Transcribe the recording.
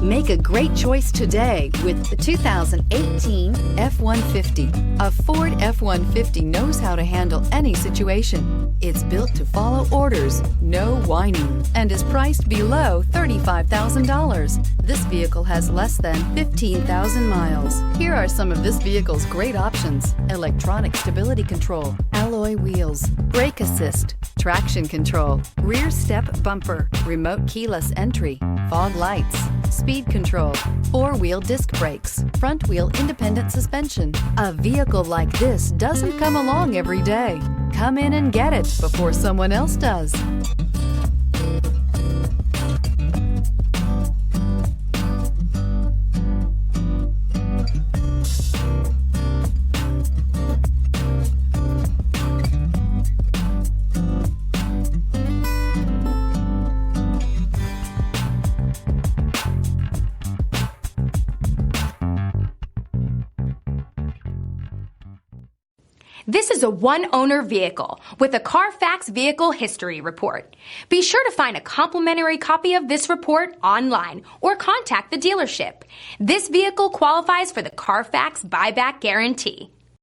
Make a great choice today with the 2018 F-150. A Ford F-150 knows how to handle any situation. It's built to follow orders, no whining, and is priced below $35,000. This vehicle has less than 15,000 miles. Here are some of this vehicle's great options: electronic stability control, alloy wheels, brake assist, traction control, rear step bumper, remote keyless entry, fog lights, speed control, four-wheel disc brakes, front-wheel independent suspension. A vehicle like this doesn't come along every day. Come in and get it before someone else does. This is a one-owner vehicle with a Carfax Vehicle History Report. Be sure to find a complimentary copy of this report online or contact the dealership. This vehicle qualifies for the Carfax Buyback Guarantee.